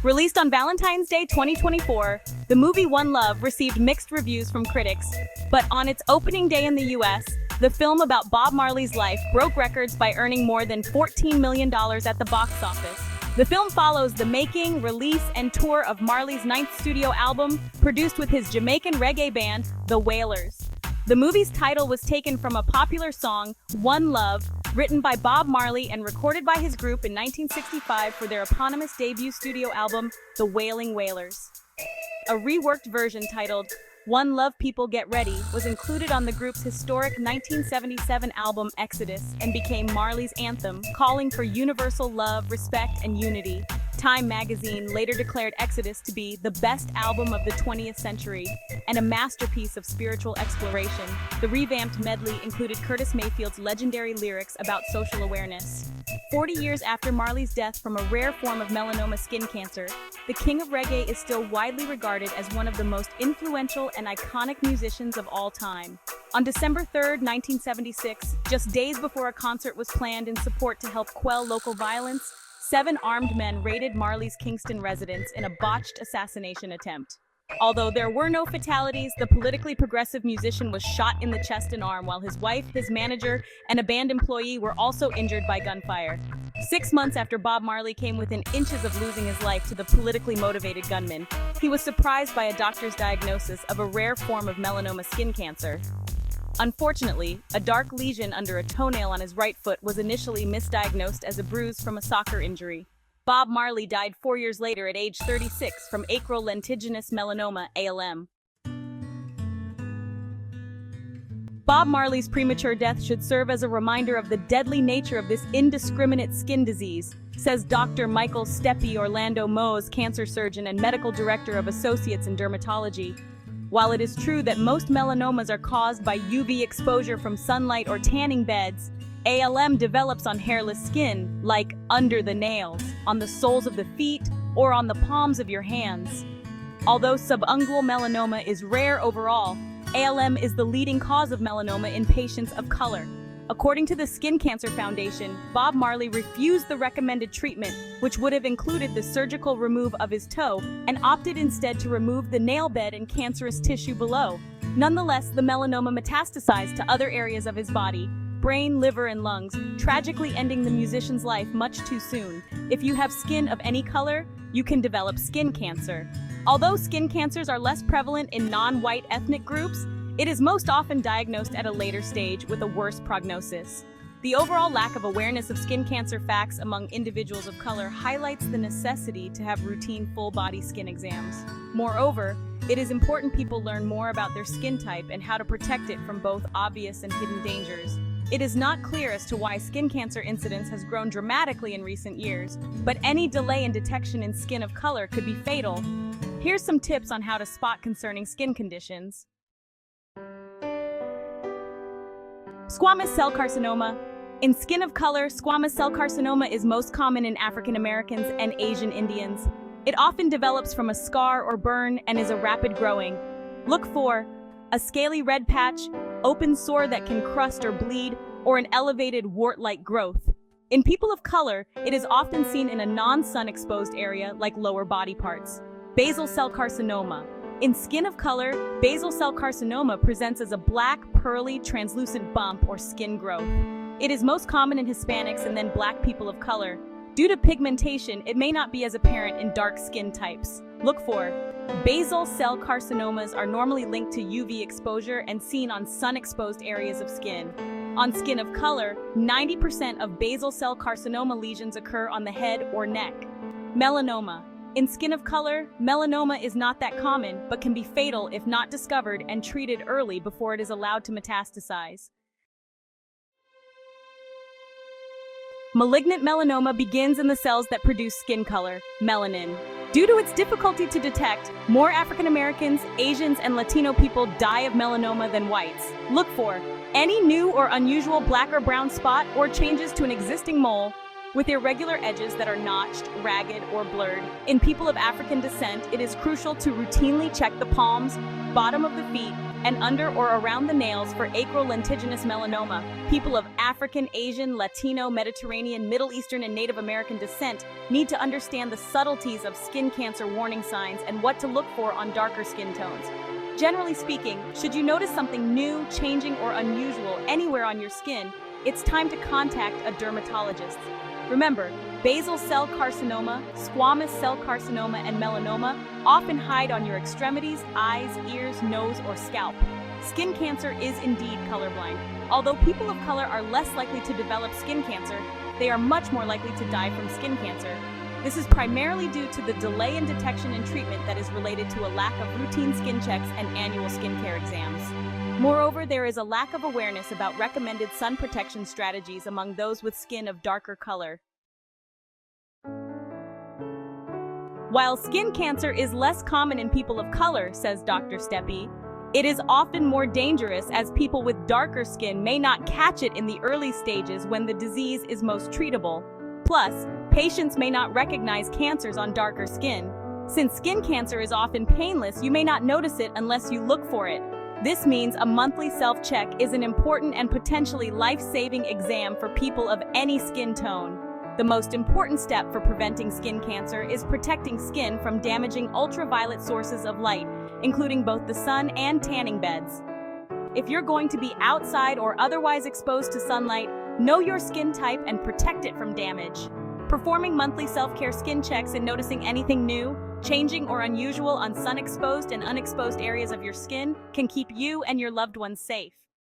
Released on Valentine's Day 2024, the movie One Love received mixed reviews from critics, but on its opening day in the US, the film about Bob Marley's life broke records by earning more than $14 million at the box office. The film follows the making, release, and tour of Marley's ninth studio album, produced with his Jamaican reggae band, The Wailers. The movie's title was taken from a popular song, One Love, written by Bob Marley and recorded by his group in 1965 for their eponymous debut studio album, The Wailing Wailers. A reworked version titled One Love People Get Ready was included on the group's historic 1977 album Exodus and became Marley's anthem, calling for universal love, respect, and unity. Time magazine later declared Exodus to be the best album of the 20th century and a masterpiece of spiritual exploration. The revamped medley included Curtis Mayfield's legendary lyrics about social awareness. 40 years after Marley's death from a rare form of melanoma skin cancer, the king of reggae is still widely regarded as one of the most influential and iconic musicians of all time. On December 3, 1976, just days before a concert was planned in support to help quell local violence, 7 armed men raided Marley's Kingston residence in a botched assassination attempt. Although there were no fatalities, the politically progressive musician was shot in the chest and arm, while his wife, his manager, and a band employee were also injured by gunfire. 6 months after Bob Marley came within inches of losing his life to the politically motivated gunman, he was surprised by a doctor's diagnosis of a rare form of melanoma skin cancer. Unfortunately, a dark lesion under a toenail on his right foot was initially misdiagnosed as a bruise from a soccer injury. Bob Marley died 4 years later at age 36 from acral lentiginous melanoma, ALM. Bob Marley's premature death should serve as a reminder of the deadly nature of this indiscriminate skin disease, says Dr. Michael Steppe Orlando Moes, cancer surgeon and medical director of Associates in Dermatology. While it is true that most melanomas are caused by UV exposure from sunlight or tanning beds, ALM develops on hairless skin, like under the nails, on the soles of the feet, or on the palms of your hands. Although subungual melanoma is rare overall, ALM is the leading cause of melanoma in patients of color. According to the Skin Cancer Foundation, Bob Marley refused the recommended treatment, which would have included the surgical remove of his toe, and opted instead to remove the nail bed and cancerous tissue below. Nonetheless, the melanoma metastasized to other areas of his body, brain, liver, and lungs, tragically ending the musician's life much too soon. If you have skin of any color, you can develop skin cancer. Although skin cancers are less prevalent in non-white ethnic groups, it is most often diagnosed at a later stage with a worse prognosis. The overall lack of awareness of skin cancer facts among individuals of color highlights the necessity to have routine full-body skin exams. Moreover, it is important people learn more about their skin type and how to protect it from both obvious and hidden dangers. It is not clear as to why skin cancer incidence has grown dramatically in recent years, but any delay in detection in skin of color could be fatal. Here's some tips on how to spot concerning skin conditions. Squamous cell carcinoma. In skin of color, squamous cell carcinoma is most common in African Americans and Asian Indians. It often develops from a scar or burn and is a rapid growing. Look for a scaly red patch, open sore that can crust or bleed, or an elevated wart-like growth. In people of color, it is often seen in a non-sun exposed area like lower body parts. Basal cell carcinoma. In skin of color, basal cell carcinoma presents as a black, pearly, translucent bump or skin growth. It is most common in Hispanics and then Black people of color. Due to pigmentation, it may not be as apparent in dark skin types. Look for basal cell carcinomas are normally linked to UV exposure and seen on sun-exposed areas of skin. On skin of color, 90% of basal cell carcinoma lesions occur on the head or neck. Melanoma. In skin of color, melanoma is not that common, but can be fatal if not discovered and treated early before it is allowed to metastasize. Malignant melanoma begins in the cells that produce skin color, melanin. Due to its difficulty to detect, more African Americans, Asians, and Latino people die of melanoma than whites. Look for any new or unusual black or brown spot or changes to an existing mole. with irregular edges that are notched, ragged, or blurred. In people of African descent, it is crucial to routinely check the palms, bottom of the feet, and under or around the nails for acrolentiginous melanoma. People of African, Asian, Latino, Mediterranean, Middle Eastern, and Native American descent need to understand the subtleties of skin cancer warning signs and what to look for on darker skin tones. Generally speaking, should you notice something new, changing, or unusual anywhere on your skin, it's time to contact a dermatologist. Remember, basal cell carcinoma, squamous cell carcinoma, and melanoma often hide on your extremities, eyes, ears, nose, or scalp. Skin cancer is indeed colorblind. Although people of color are less likely to develop skin cancer, they are much more likely to die from skin cancer. This is primarily due to the delay in detection and treatment that is related to a lack of routine skin checks and annual skincare exams. Moreover, there is a lack of awareness about recommended sun protection strategies among those with skin of darker color. While skin cancer is less common in people of color, says Dr. Steppe, it is often more dangerous as people with darker skin may not catch it in the early stages when the disease is most treatable. Plus, patients may not recognize cancers on darker skin. Since skin cancer is often painless, you may not notice it unless you look for it. This means a monthly self-check is an important and potentially life-saving exam for people of any skin tone. The most important step for preventing skin cancer is protecting skin from damaging ultraviolet sources of light, including both the sun and tanning beds. If you're going to be outside or otherwise exposed to sunlight, know your skin type and protect it from damage. Performing monthly self-care skin checks and noticing anything new, changing, or unusual on sun-exposed and unexposed areas of your skin can keep you and your loved ones safe.